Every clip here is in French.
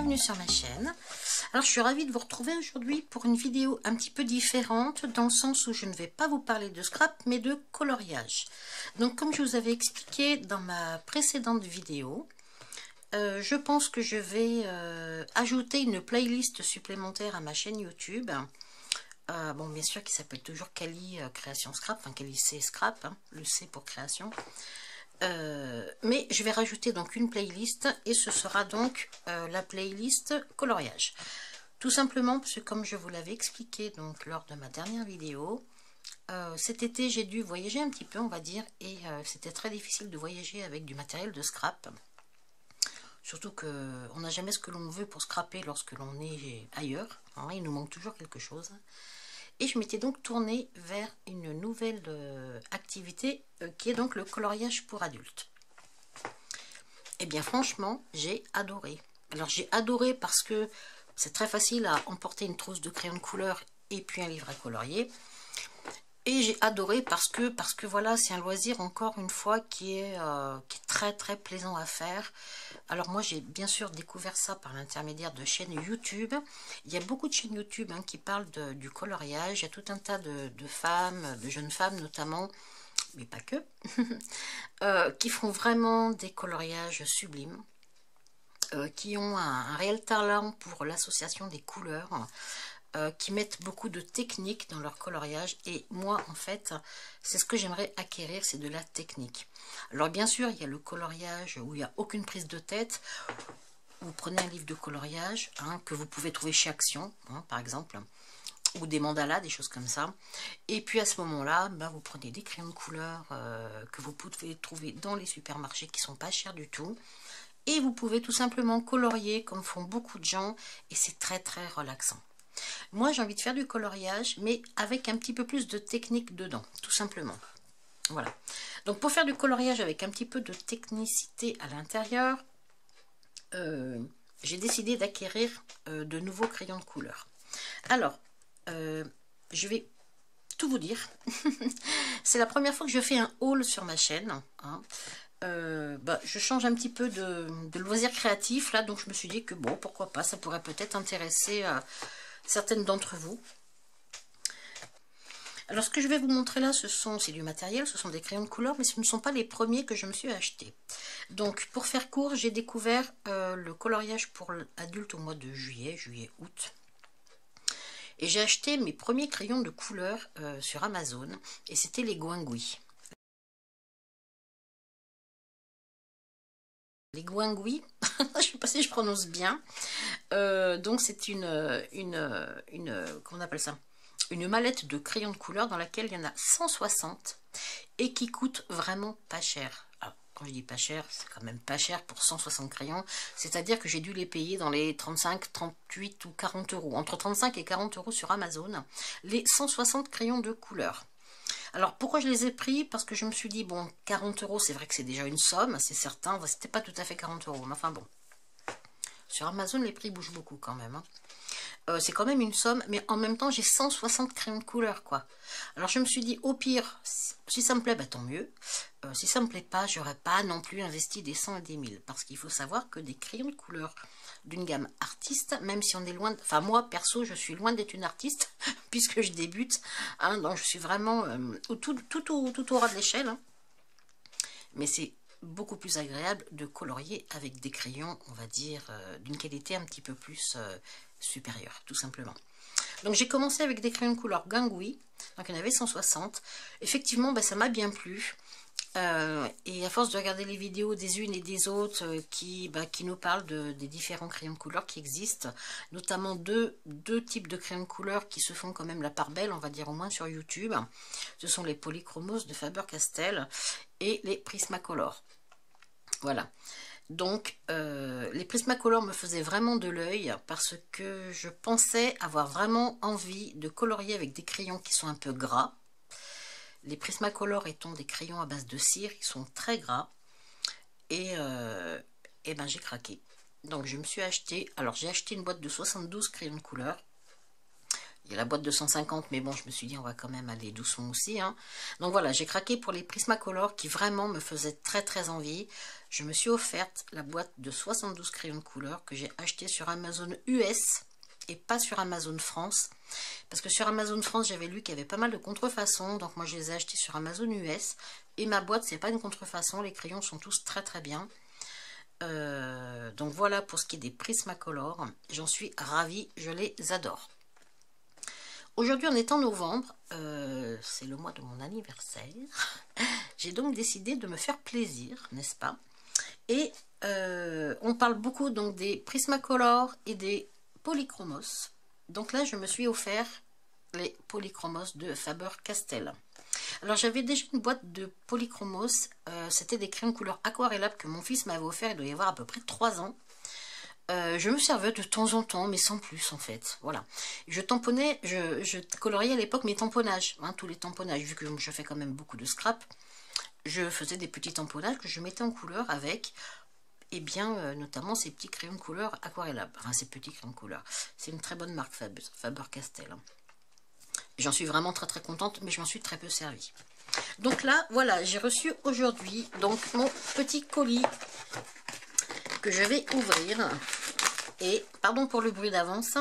bienvenue sur ma chaîne. Alors je suis ravie de vous retrouver aujourd'hui pour une vidéo un petit peu différente dans le sens où je ne vais pas vous parler de scrap mais de coloriage. Donc comme je vous avais expliqué dans ma précédente vidéo, je pense que je vais ajouter une playlist supplémentaire à ma chaîne YouTube. Bon, bien sûr qui s'appelle toujours Kali Création Scrap, enfin Kali C Scrap, hein, le C pour création. Mais je vais rajouter donc une playlist et ce sera donc la playlist coloriage. Tout simplement parce que comme je vous l'avais expliqué donc lors de ma dernière vidéo, cet été j'ai dû voyager un petit peu on va dire et c'était très difficile de voyager avec du matériel de scrap. Surtout qu'on n'a jamais ce que l'on veut pour scraper lorsque l'on est ailleurs, hein, il nous manque toujours quelque chose. Et je m'étais donc tournée vers une nouvelle activité qui est donc le coloriage pour adultes. Et bien franchement, j'ai adoré. Alors j'ai adoré parce que c'est très facile à emporter une trousse de crayons de couleur et puis un livre à colorier. Et j'ai adoré parce que voilà, c'est un loisir encore une fois qui est très très plaisant à faire. Alors moi j'ai bien sûr découvert ça par l'intermédiaire de chaînes YouTube. Il y a beaucoup de chaînes YouTube hein, qui parlent du coloriage. Il y a tout un tas de femmes, de jeunes femmes notamment, mais pas que, qui font vraiment des coloriages sublimes. Qui ont un réel talent pour l'association des couleurs. Qui mettent beaucoup de technique dans leur coloriage et moi en fait c'est ce que j'aimerais acquérir, c'est de la technique. Alors bien sûr il y a le coloriage où il n'y a aucune prise de tête. Vous prenez un livre de coloriage hein, que vous pouvez trouver chez Action hein, par exemple, ou des mandalas, des choses comme ça, et puis à ce moment là vous prenez des crayons de couleur que vous pouvez trouver dans les supermarchés qui sont pas chers du tout et vous pouvez tout simplement colorier comme font beaucoup de gens et c'est très très relaxant. Moi, j'ai envie de faire du coloriage, mais avec un petit peu plus de technique dedans, tout simplement. Voilà. Donc, pour faire du coloriage avec un petit peu de technicité à l'intérieur, j'ai décidé d'acquérir de nouveaux crayons de couleur. Alors, je vais tout vous dire. C'est la première fois que je fais un haul sur ma chaîne. Hein. Je change un petit peu de loisirs créatifs, là, donc je me suis dit que bon, pourquoi pas, ça pourrait peut-être intéresser certaines d'entre vous. Alors ce que je vais vous montrer là, c'est du matériel, ce sont des crayons de couleur, mais ce ne sont pas les premiers que je me suis achetés. Donc pour faire court, j'ai découvert le coloriage pour adultes au mois de juillet-août. Et j'ai acheté mes premiers crayons de couleur sur Amazon, et c'était les Guangui. Les Guangui, je ne sais pas si je prononce bien. Donc c'est comment on appelle ça, une mallette de crayons de couleur dans laquelle il y en a 160 et qui coûte vraiment pas cher. Alors, quand je dis pas cher, c'est quand même pas cher pour 160 crayons, c'est-à-dire que j'ai dû les payer dans les 35, 38 ou 40 euros, entre 35 et 40 euros sur Amazon, les 160 crayons de couleur. Alors pourquoi je les ai pris? Parce que je me suis dit, bon, 40 euros, c'est vrai que c'est déjà une somme, c'est certain, c'était pas tout à fait 40 euros, mais enfin bon. Sur Amazon, les prix bougent beaucoup quand même. Hein. C'est quand même une somme, mais en même temps, j'ai 160 crayons de couleur, quoi. Alors je me suis dit, au pire, si ça me plaît, tant mieux. Si ça me plaît pas, j'aurais pas non plus investi des 100 et des 1000. Parce qu'il faut savoir que des crayons de couleur d'une gamme artiste, même si on est loin, enfin moi, perso, je suis loin d'être une artiste, puisque je débute. Hein, donc je suis vraiment tout au ras de l'échelle. Hein. Mais c'est beaucoup plus agréable de colorier avec des crayons, on va dire, d'une qualité un petit peu plus supérieure, tout simplement. Donc j'ai commencé avec des crayons de couleur Guangui, donc il y en avait 160. Effectivement, ça m'a bien plu. Et à force de regarder les vidéos des unes et des autres qui nous parlent des différents crayons de couleur qui existent, notamment deux types de crayons de couleur qui se font quand même la part belle, on va dire au moins sur YouTube. Ce sont les Polychromos de Faber-Castell et les Prismacolor. Voilà. Donc, les Prismacolor me faisaient vraiment de l'œil parce que je pensais avoir vraiment envie de colorier avec des crayons qui sont un peu gras. Les Prismacolor étant des crayons à base de cire, ils sont très gras. Et j'ai craqué. Donc, je me suis acheté... Alors, j'ai acheté une boîte de 72 crayons de couleur. Il y a la boîte de 150, mais bon, je me suis dit, on va quand même aller doucement aussi. Hein. Donc voilà, j'ai craqué pour les Prismacolor qui vraiment me faisaient très très envie. Je me suis offerte la boîte de 72 crayons de couleur que j'ai acheté sur Amazon US et pas sur Amazon France. Parce que sur Amazon France, j'avais lu qu'il y avait pas mal de contrefaçons. Donc moi, je les ai achetés sur Amazon US. Et ma boîte, c'est pas une contrefaçon. Les crayons sont tous très très bien. Donc voilà pour ce qui est des Prismacolor. J'en suis ravie, je les adore. Aujourd'hui, on est en novembre, c'est le mois de mon anniversaire. J'ai donc décidé de me faire plaisir, n'est-ce pas? Et on parle beaucoup donc des Prismacolor et des Polychromos. Donc là, je me suis offert les Polychromos de Faber-Castell. Alors, j'avais déjà une boîte de Polychromos. C'était des crayons couleur aquarellables que mon fils m'avait offert. Il doit y avoir à peu près 3 ans. Je me servais de temps en temps, mais sans plus en fait. Voilà. Je tamponnais, je coloriais à l'époque mes tamponnages, hein, tous les tamponnages, vu que je fais quand même beaucoup de scrap. Je faisais des petits tamponnages que je mettais en couleur avec, et bien, notamment ces petits crayons de couleur aquarellables. Enfin, ces petits crayons de couleur. C'est une très bonne marque Faber-Castell. J'en suis vraiment très très contente, mais je m'en suis très peu servie. Donc là, voilà, j'ai reçu aujourd'hui donc mon petit colis que je vais ouvrir. Et pardon pour le bruit d'avance.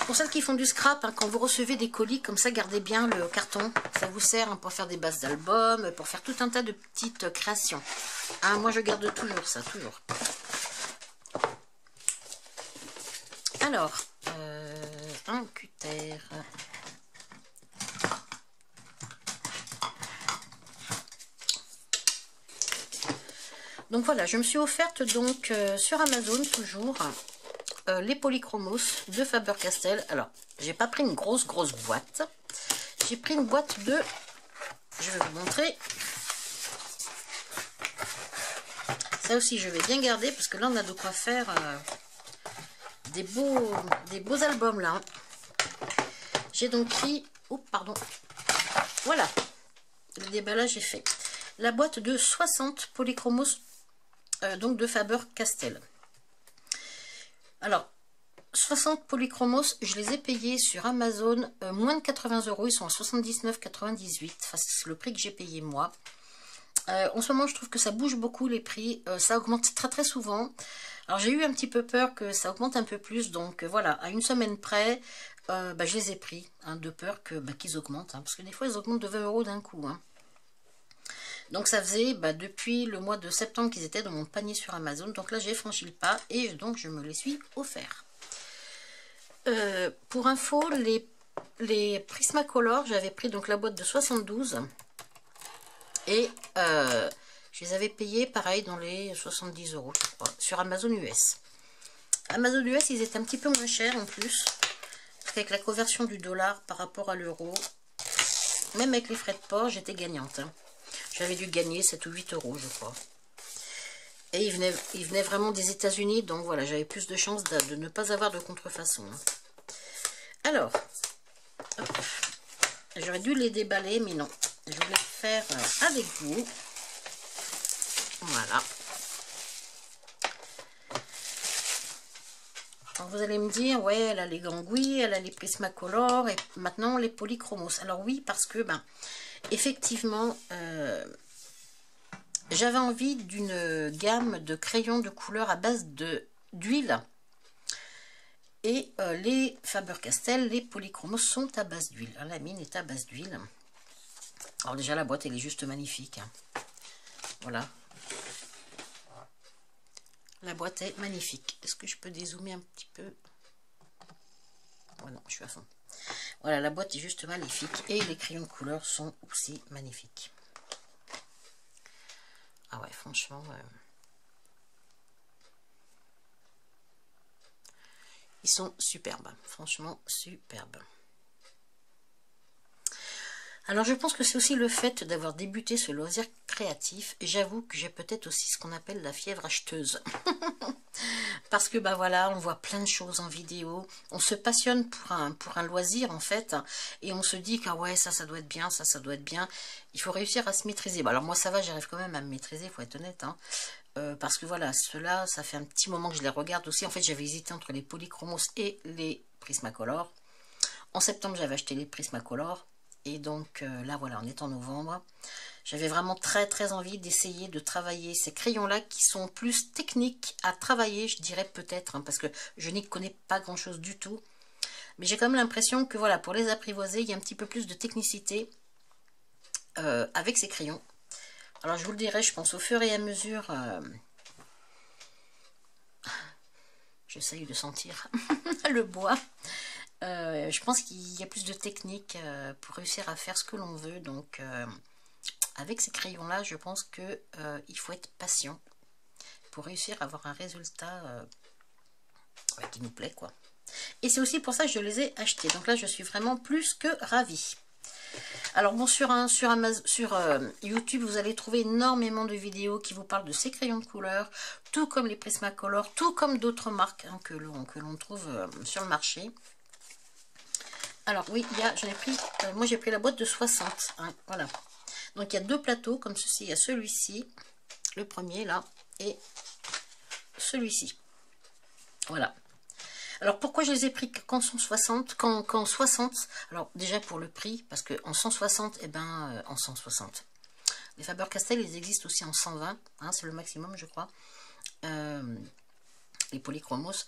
Pour celles qui font du scrap, hein, quand vous recevez des colis comme ça, gardez bien le carton. Ça vous sert hein, pour faire des bases d'albums, pour faire tout un tas de petites créations. Hein, moi, je garde toujours ça, toujours. Alors, un cutter. Donc voilà, je me suis offerte donc sur Amazon toujours les Polychromos de Faber-Castell. Alors, j'ai pas pris une grosse boîte. J'ai pris une boîte de... Je vais vous montrer. Ça aussi, je vais bien garder parce que là, on a de quoi faire des beaux albums là. J'ai donc pris... Oh, pardon. Voilà. Le déballage est fait. La boîte de 60 Polychromos donc de Faber-Castell. Alors, 60 Polychromos, je les ai payés sur Amazon moins de 80 €. Ils sont à 79,98 €. Enfin, c'est le prix que j'ai payé moi. En ce moment, je trouve que ça bouge beaucoup les prix. Ça augmente très très souvent. Alors, j'ai eu un petit peu peur que ça augmente un peu plus. Donc, voilà, à une semaine près, je les ai pris. Hein, de peur que qu'ils augmentent. Hein, parce que des fois, ils augmentent de 20 € d'un coup. Hein. Donc ça faisait depuis le mois de septembre qu'ils étaient dans mon panier sur Amazon. Donc là j'ai franchi le pas et donc je me les suis offert. Pour info, les Prismacolor, j'avais pris donc la boîte de 72 et je les avais payés pareil dans les 70 € je crois, sur Amazon US. Amazon US ils étaient un petit peu moins chers en plus. Parce qu'avec la conversion du dollar par rapport à l'euro, même avec les frais de port, j'étais gagnante. Hein. J'avais dû gagner 7 ou 8 € je crois. Et il venait vraiment des États-Unis, donc voilà, j'avais plus de chances de ne pas avoir de contrefaçon. Alors, j'aurais dû les déballer, mais non. Je voulais le faire avec vous. Voilà. Alors vous allez me dire, ouais, elle a les gangouilles, elle a les Prismacolor, et maintenant les Polychromos. Alors oui, parce que, effectivement, j'avais envie d'une gamme de crayons de couleur à base d'huile. Et les Faber-Castell, les Polychromos sont à base d'huile. La mine est à base d'huile. Alors déjà, la boîte, elle est juste magnifique. Hein. Voilà. La boîte est magnifique. Est-ce que je peux dézoomer un petit peu? Oh non, je suis à fond. Voilà, la boîte est juste magnifique. Et les crayons de couleur sont aussi magnifiques. Ah ouais, franchement... ils sont superbes. Franchement, superbes. Alors, je pense que c'est aussi le fait d'avoir débuté ce loisir créatif. Et j'avoue que j'ai peut-être aussi ce qu'on appelle la fièvre acheteuse. Parce que, voilà, on voit plein de choses en vidéo. On se passionne pour un loisir, en fait. Et on se dit que, ah ouais, ça doit être bien, ça doit être bien. Il faut réussir à se maîtriser. Alors, moi, ça va, j'arrive quand même à me maîtriser, il faut être honnête. Hein. parce que voilà, ceux-là, ça fait un petit moment que je les regarde aussi. En fait, j'avais hésité entre les Polychromos et les Prismacolor. En septembre, j'avais acheté les Prismacolor. Et donc là, voilà, on est en novembre. J'avais vraiment très très envie d'essayer de travailler ces crayons-là qui sont plus techniques à travailler, je dirais peut-être, hein, parce que je n'y connais pas grand-chose du tout. Mais j'ai quand même l'impression que voilà, pour les apprivoiser, il y a un petit peu plus de technicité avec ces crayons. Alors je vous le dirai, je pense au fur et à mesure. J'essaye de sentir le bois. Je pense qu'il y a plus de technique pour réussir à faire ce que l'on veut. Donc avec ces crayons-là, je pense que il faut être patient pour réussir à avoir un résultat qui nous plaît, quoi. Et c'est aussi pour ça que je les ai achetés. Donc là, je suis vraiment plus que ravie. Alors bon, sur YouTube, vous allez trouver énormément de vidéos qui vous parlent de ces crayons de couleur, tout comme les Prismacolor, tout comme d'autres marques hein, que l'on trouve sur le marché. Alors oui, j'en ai pris, moi j'ai pris la boîte de 60, hein, voilà. Donc il y a deux plateaux comme ceci, il y a celui-ci, le premier là, et celui-ci. Voilà. Alors pourquoi je les ai pris qu'en 160, qu'en 60? Alors déjà pour le prix, parce qu'en 160, eh ben, en 160. Les Faber-Castell, ils existent aussi en 120, hein, c'est le maximum je crois. Les Polychromos,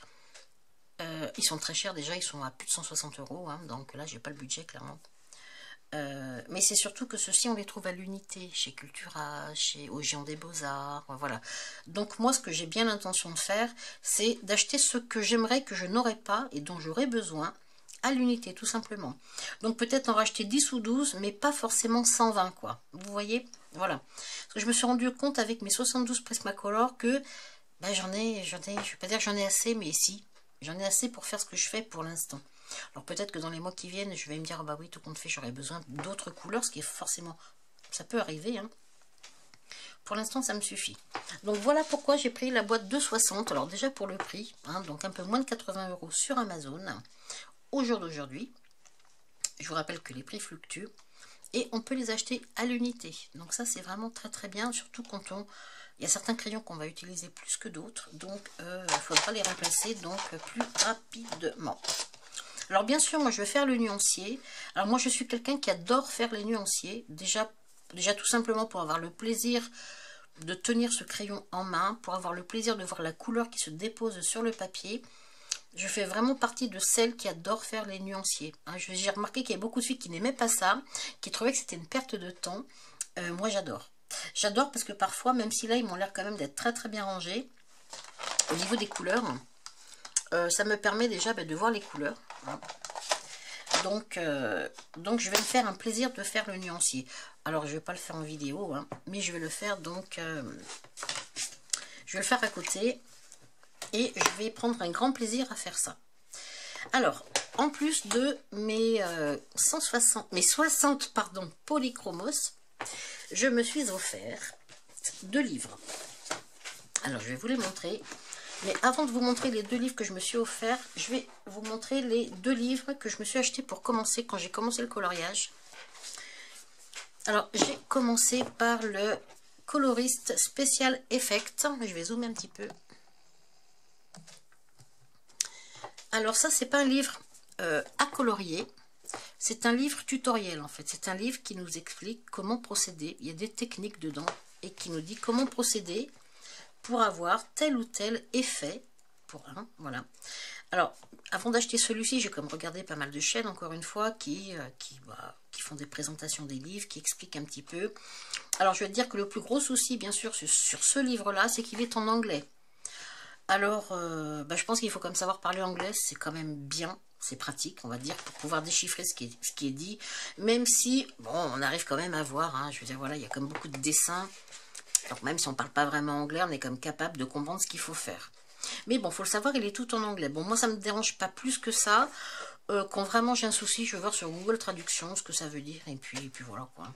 ils sont très chers déjà, ils sont à plus de 160 €, hein, donc là j'ai pas le budget clairement. Mais c'est surtout que ceux-ci on les trouve à l'unité, chez Cultura, au Géant des Beaux-Arts, voilà. Donc moi ce que j'ai bien l'intention de faire, c'est d'acheter ce que j'aimerais que je n'aurais pas et dont j'aurais besoin à l'unité tout simplement. Donc peut-être en racheter 10 ou 12, mais pas forcément 120 quoi. Vous voyez, voilà. Parce que je me suis rendu compte avec mes 72 Prismacolor que ben, je vais pas dire que j'en ai assez, mais si, j'en ai assez pour faire ce que je fais pour l'instant. Alors peut-être que dans les mois qui viennent, je vais me dire, bah oui, tout compte fait, j'aurais besoin d'autres couleurs, ce qui est forcément, ça peut arriver, hein. Pour l'instant, ça me suffit. Donc voilà pourquoi j'ai pris la boîte de 60. Alors déjà pour le prix, hein, donc un peu moins de 80 € sur Amazon, au jour d'aujourd'hui. Je vous rappelle que les prix fluctuent et on peut les acheter à l'unité. Donc ça, c'est vraiment très très bien, surtout quand il y a certains crayons qu'on va utiliser plus que d'autres, donc il faudra les remplacer donc plus rapidement. Alors bien sûr, moi je vais faire le nuancier. Alors moi je suis quelqu'un qui adore faire les nuanciers. Déjà tout simplement pour avoir le plaisir de tenir ce crayon en main, pour avoir le plaisir de voir la couleur qui se dépose sur le papier. Je fais vraiment partie de celles qui adorent faire les nuanciers. Hein, j'ai remarqué qu'il y a beaucoup de filles qui n'aimaient pas ça, qui trouvaient que c'était une perte de temps. Moi j'adore. J'adore parce que parfois, même si là ils m'ont l'air quand même d'être très très bien rangés, au niveau des couleurs, ça me permet déjà de voir les couleurs. Hein. Donc je vais me faire un plaisir de faire le nuancier. Alors je ne vais pas le faire en vidéo, hein, mais je vais le faire donc je vais le faire à côté et je vais prendre un grand plaisir à faire ça. Alors en plus de mes 60 pardon, Polychromos, je me suis offert 2 livres. Alors je vais vous les montrer. Mais avant de vous montrer les 2 livres que je me suis offert, je vais vous montrer les 2 livres que je me suis achetés pour commencer, quand j'ai commencé le coloriage. Alors, j'ai commencé par le Colorist Special Effect. Je vais zoomer un petit peu. Alors ça, c'est pas un livre à colorier. C'est un livre tutoriel, en fait. C'est un livre qui nous explique comment procéder. Il y a des techniques dedans et qui nous dit comment procéder pour avoir tel ou tel effet pour un, voilà. Alors, avant d'acheter celui-ci, j'ai comme regardé pas mal de chaînes, encore une fois, qui font des présentations des livres, qui expliquent un petit peu. Alors, je vais te dire que le plus gros souci, bien sûr, sur ce livre-là, c'est qu'il est en anglais. Alors, je pense qu'il faut quand même savoir parler anglais, c'est quand même bien, c'est pratique, on va dire, pour pouvoir déchiffrer ce qui est dit, même si, bon, on arrive quand même à voir, hein, je veux dire, voilà, il y a comme beaucoup de dessins. Donc même si on ne parle pas vraiment anglais, on est comme capable de comprendre ce qu'il faut faire. Mais bon, il faut le savoir, il est tout en anglais. Bon, moi, ça ne me dérange pas plus que ça. Quand vraiment j'ai un souci, je vais voir sur Google Traduction ce que ça veut dire. Et puis voilà, quoi.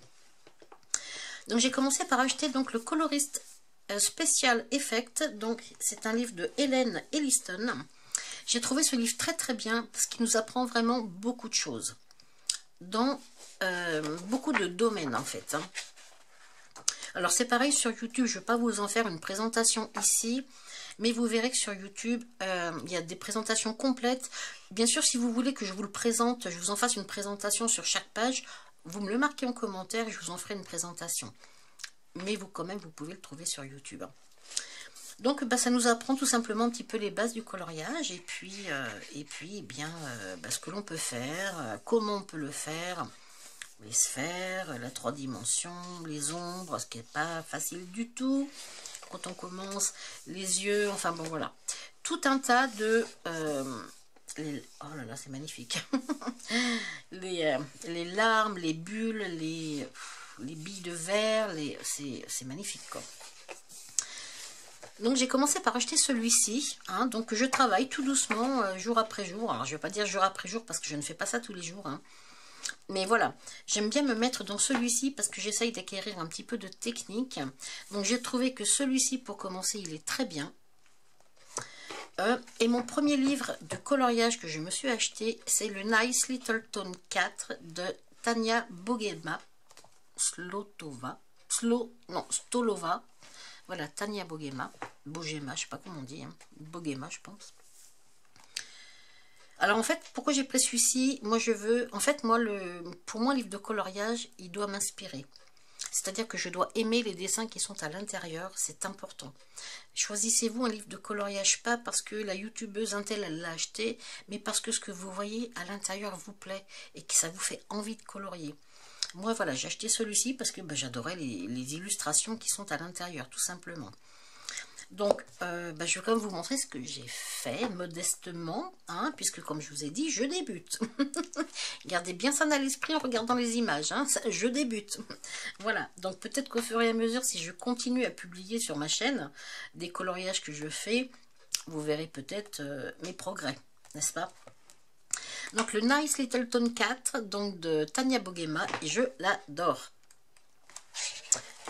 Donc j'ai commencé par acheter donc, le Colorist Special Effect. Donc c'est un livre de Hélène Elliston. J'ai trouvé ce livre très très bien parce qu'il nous apprend vraiment beaucoup de choses. Dans beaucoup de domaines, en fait. Hein. Alors c'est pareil sur YouTube, je ne vais pas vous en faire une présentation ici, mais vous verrez que sur YouTube, il y a des présentations complètes. Bien sûr, si vous voulez que je vous le présente, je vous en fasse une présentation sur chaque page, vous me le marquez en commentaire et je vous en ferai une présentation. Mais vous, quand même, vous pouvez le trouver sur YouTube. Donc, bah, ça nous apprend tout simplement un petit peu les bases du coloriage et puis eh bien, bah, ce que l'on peut faire, comment on peut le faire, les sphères, la 3 dimensions, les ombres, ce qui n'est pas facile du tout quand on commence, les yeux, enfin bon voilà. Tout un tas de... oh là là, c'est magnifique. les larmes, les bulles, les billes de verre, c'est magnifique quoi. Donc j'ai commencé par acheter celui-ci, hein, donc je travaille tout doucement, jour après jour. Alors je ne vais pas dire jour après jour parce que je ne fais pas ça tous les jours, hein. Mais voilà, j'aime bien me mettre dans celui-ci parce que j'essaye d'acquérir un petit peu de technique. Donc j'ai trouvé que celui-ci, pour commencer, il est très bien. Et mon premier livre de coloriage que je me suis acheté, c'est le Nice Little Tone 4 de Tania Bogema. Stolova. Voilà, Tania Bogema. Bogema, je sais pas comment on dit. Hein. Bogema, je pense. Alors en fait, pourquoi j'ai pris celui-ci? Moi je veux, en fait moi pour moi, le livre de coloriage, il doit m'inspirer. C'est-à-dire que je dois aimer les dessins qui sont à l'intérieur, c'est important. Choisissez-vous un livre de coloriage, pas parce que la youtubeuse Intel elle l'a acheté, mais parce que ce que vous voyez à l'intérieur vous plaît et que ça vous fait envie de colorier. Moi voilà, j'ai acheté celui-ci parce que bah, j'adorais les illustrations qui sont à l'intérieur, tout simplement. Donc, bah, je vais quand même vous montrer ce que j'ai fait modestement, hein, puisque comme je vous ai dit, je débute. Gardez bien ça dans l'esprit en regardant les images, hein, je débute. Voilà, donc peut-être qu'au fur et à mesure, si je continue à publier sur ma chaîne des coloriages que je fais, vous verrez peut-être mes progrès, n'est-ce pas? Donc le Nice Little Tone 4, donc de Tania Bogema, et je l'adore.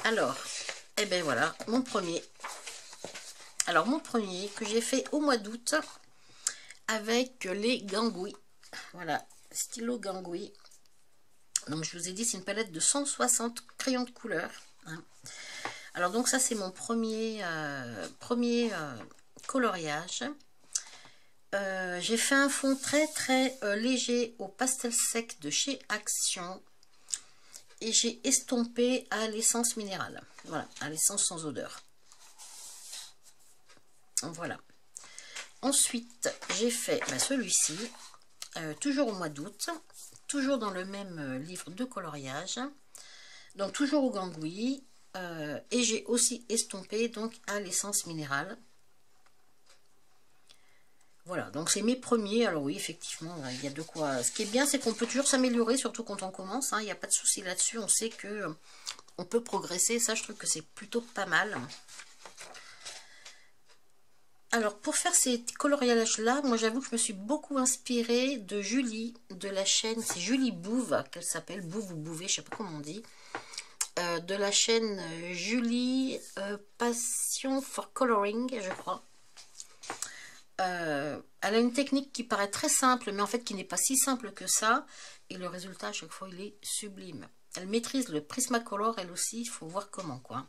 Alors, eh ben voilà, mon premier... Alors, mon premier que j'ai fait au mois d'août avec les Gangui. Voilà, stylo Gangui. Donc, je vous ai dit, c'est une palette de 160 crayons de couleur. Hein. Alors, donc, ça, c'est mon premier coloriage. J'ai fait un fond très, très léger au pastel sec de chez Action. Et j'ai estompé à l'essence minérale. Voilà, à l'essence sans odeur. Voilà. Ensuite, j'ai fait celui-ci, toujours au mois d'août, toujours dans le même livre de coloriage, donc toujours au Gangui, et j'ai aussi estompé donc à l'essence minérale. Voilà, donc c'est mes premiers. Alors oui, effectivement, il y a de quoi. Ce qui est bien, c'est qu'on peut toujours s'améliorer, surtout quand on commence, hein, il n'y a pas de souci là-dessus, on sait que on peut progresser, ça je trouve que c'est plutôt pas mal. Alors, pour faire ces coloriages-là, moi j'avoue que je me suis beaucoup inspirée de Julie, de la chaîne, c'est Julie Bouve, qu'elle s'appelle, Bouve ou Bouvet, je sais pas comment on dit, de la chaîne Julie Passion for Coloring, je crois. Elle a une technique qui paraît très simple, mais en fait qui n'est pas si simple que ça, et le résultat à chaque fois il est sublime. Elle maîtrise le Prismacolor, elle aussi, il faut voir comment, quoi.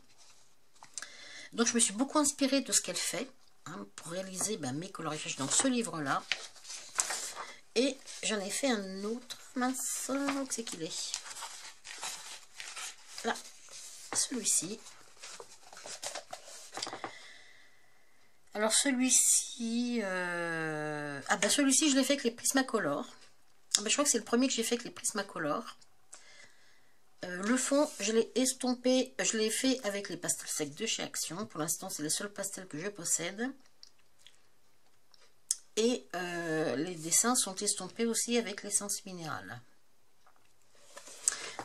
Donc je me suis beaucoup inspirée de ce qu'elle fait. Hein, pour réaliser mes coloriages dans ce livre là, et j'en ai fait un autre, mince, où c'est qu'il est là, celui-ci. Alors celui-ci celui-ci je l'ai fait avec les Prismacolor. Je crois que c'est le premier que j'ai fait avec les Prismacolor. Le fond, je l'ai estompé, je l'ai fait avec les pastels secs de chez Action. Pour l'instant, c'est les seuls pastels que je possède. Et les dessins sont estompés aussi avec l'essence minérale.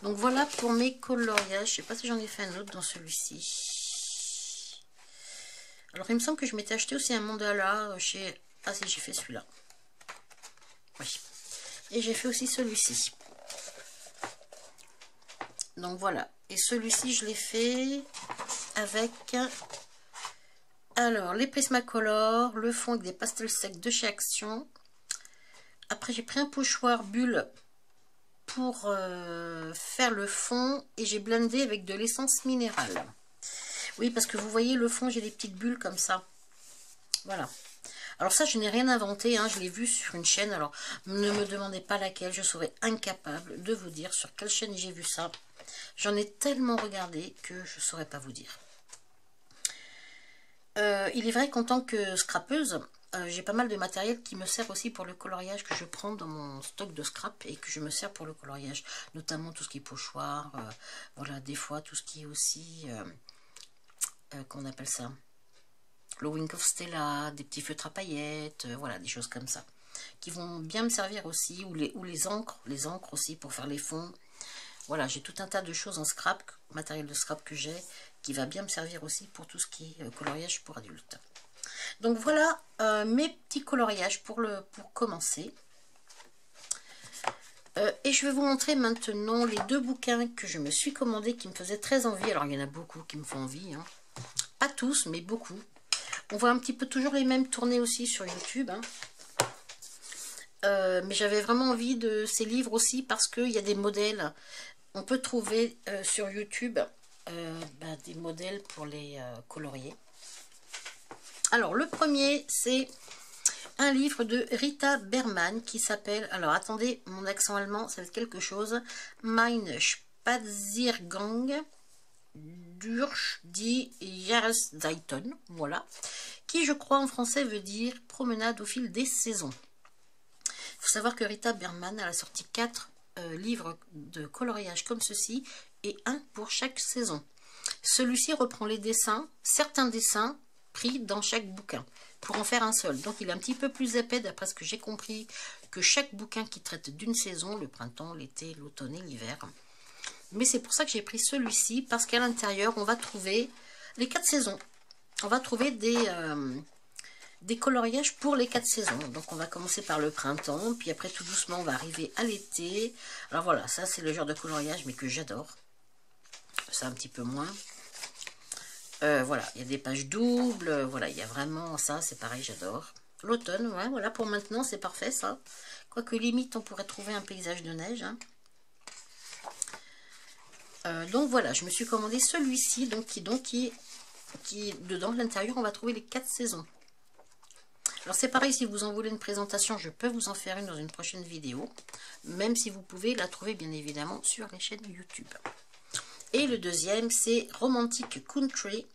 Donc voilà pour mes coloriages. Je ne sais pas si j'en ai fait un autre dans celui-ci. Alors, il me semble que je m'étais acheté aussi un mandala chez... Ah si, j'ai fait celui-là. Oui. Et j'ai fait aussi celui-ci. Donc voilà, et celui-ci je l'ai fait avec alors les Prismacolor, le fond avec des pastels secs de chez Action. Après j'ai pris un pochoir bulle pour faire le fond et j'ai blendé avec de l'essence minérale. Oui, parce que vous voyez le fond, j'ai des petites bulles comme ça. Voilà. Alors ça, je n'ai rien inventé, hein, je l'ai vu sur une chaîne. Alors, ne me demandez pas laquelle, je serais incapable de vous dire sur quelle chaîne j'ai vu ça. J'en ai tellement regardé que je ne saurais pas vous dire. Il est vrai qu'en tant que scrapeuse, j'ai pas mal de matériel qui me sert aussi pour le coloriage que je prends dans mon stock de scrap et que je me sers pour le coloriage. Notamment tout ce qui est pochoir, voilà, des fois tout ce qui est aussi, qu'on appelle ça, le Wink of Stella, des petits feutres à paillettes, voilà, des choses comme ça. Qui vont bien me servir aussi, ou les encres aussi pour faire les fonds. Voilà, j'ai tout un tas de choses en scrap, matériel de scrap que j'ai, qui va bien me servir aussi pour tout ce qui est coloriage pour adultes. Donc voilà mes petits coloriages pour commencer. Et je vais vous montrer maintenant les 2 bouquins que je me suis commandés qui me faisaient très envie. Alors il y en a beaucoup qui me font envie, hein. Pas tous, mais beaucoup. On voit un petit peu toujours les mêmes tourner aussi sur YouTube, hein. Mais j'avais vraiment envie de ces livres aussi parce qu'il y a des modèles. On peut trouver sur YouTube des modèles pour les colorier. Alors, le premier, c'est un livre de Rita Berman qui s'appelle, alors attendez, mon accent allemand, ça va être quelque chose, Mein Spaziergang durch die Jahreszeiten, voilà, qui je crois en français veut dire promenade au fil des saisons. Il faut savoir que Rita Berman elle a sorti 4 livres de coloriage comme ceci et un pour chaque saison. Celui-ci reprend les dessins, certains dessins pris dans chaque bouquin pour en faire un seul. Donc il est un petit peu plus épais d'après ce que j'ai compris que chaque bouquin qui traite d'une saison, le printemps, l'été, l'automne et l'hiver. Mais c'est pour ça que j'ai pris celui-ci parce qu'à l'intérieur on va trouver les 4 saisons. On va trouver des coloriages pour les 4 saisons. Donc on va commencer par le printemps, puis après tout doucement on va arriver à l'été. Alors voilà, ça c'est le genre de coloriage mais que j'adore. Ça un petit peu moins. Voilà, il y a des pages doubles, voilà, il y a vraiment ça, c'est pareil, j'adore. L'automne, ouais, voilà, pour maintenant c'est parfait ça. Quoique limite on pourrait trouver un paysage de neige, hein. Donc voilà, je me suis commandé celui-ci, qui dedans, à l'intérieur, on va trouver les 4 saisons. Alors c'est pareil, si vous en voulez une présentation, je peux vous en faire une dans une prochaine vidéo, même si vous pouvez la trouver bien évidemment sur les chaînes YouTube. Et le deuxième, c'est Romantic Country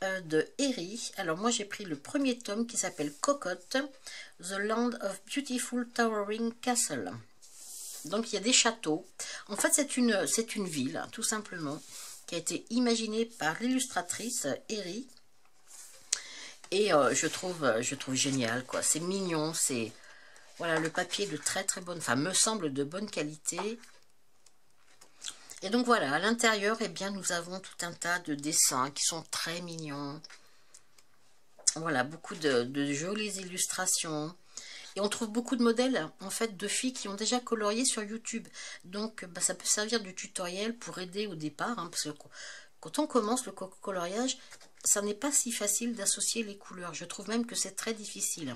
de Eri. Alors moi j'ai pris le premier tome qui s'appelle Cocotte, The Land of Beautiful Towering Castle. Donc il y a des châteaux. En fait c'est une ville, hein, tout simplement, qui a été imaginée par l'illustratrice Eri. Et je trouve génial, quoi. C'est mignon, c'est... Voilà, le papier est de très très bonne... Enfin, me semble de bonne qualité. Et donc voilà, à l'intérieur, eh bien, nous avons tout un tas de dessins qui sont très mignons. Voilà, beaucoup de jolies illustrations. Et on trouve beaucoup de modèles, en fait, de filles qui ont déjà colorié sur YouTube. Donc, ça peut servir de tutoriel pour aider au départ, hein, parce que quand on commence le coloriage, ça n'est pas si facile d'associer les couleurs. Je trouve même que c'est très difficile.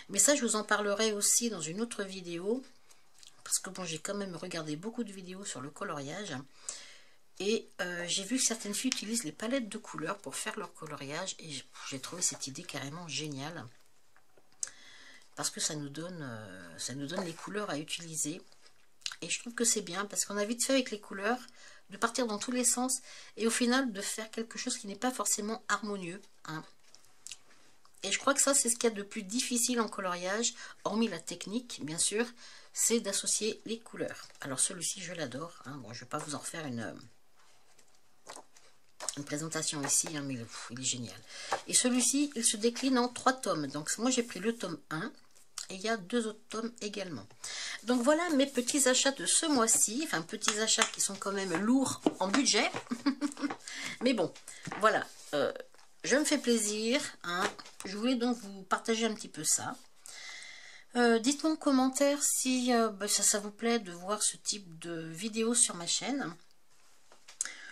Mais ça, je vous en parlerai aussi dans une autre vidéo. Parce que bon, j'ai quand même regardé beaucoup de vidéos sur le coloriage. Et j'ai vu que certaines filles utilisent les palettes de couleurs pour faire leur coloriage. Et j'ai trouvé cette idée carrément géniale. Parce que ça nous donne les couleurs à utiliser. Et je trouve que c'est bien parce qu'on a vite fait avec les couleurs de partir dans tous les sens et au final de faire quelque chose qui n'est pas forcément harmonieux, hein. Et je crois que ça c'est ce qu'il y a de plus difficile en coloriage, hormis la technique bien sûr, c'est d'associer les couleurs. Alors celui-ci je l'adore, hein. Bon, je ne vais pas vous en refaire une présentation ici, hein, mais il est génial. Et celui-ci il se décline en 3 tomes, donc moi j'ai pris le tome 1. Et il y a 2 autres tomes également. Donc voilà mes petits achats de ce mois-ci. Enfin, petits achats qui sont quand même lourds en budget. Mais bon, voilà. Je me fais plaisir, hein. Je voulais donc vous partager un petit peu ça. Dites-moi en commentaire si ça vous plaît de voir ce type de vidéo sur ma chaîne.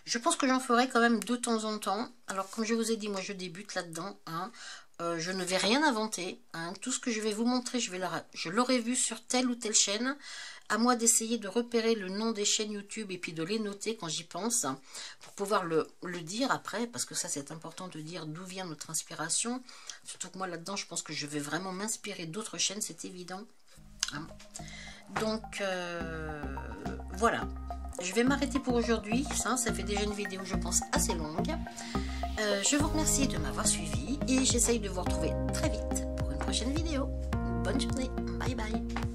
Je pense que j'en ferai quand même de temps en temps. Alors comme je vous ai dit, moi je débute là-dedans, hein. Je ne vais rien inventer. Hein. Tout ce que je vais vous montrer, je l'aurais vu sur telle ou telle chaîne. À moi d'essayer de repérer le nom des chaînes YouTube et puis de les noter quand j'y pense, pour pouvoir le dire après, parce que ça c'est important de dire d'où vient notre inspiration. Surtout que moi là-dedans, je pense que je vais vraiment m'inspirer d'autres chaînes, c'est évident. Hein. Donc voilà, je vais m'arrêter pour aujourd'hui. Ça fait déjà une vidéo, je pense, assez longue. Je vous remercie de m'avoir suivi et j'essaye de vous retrouver très vite pour une prochaine vidéo. Bonne journée, bye bye.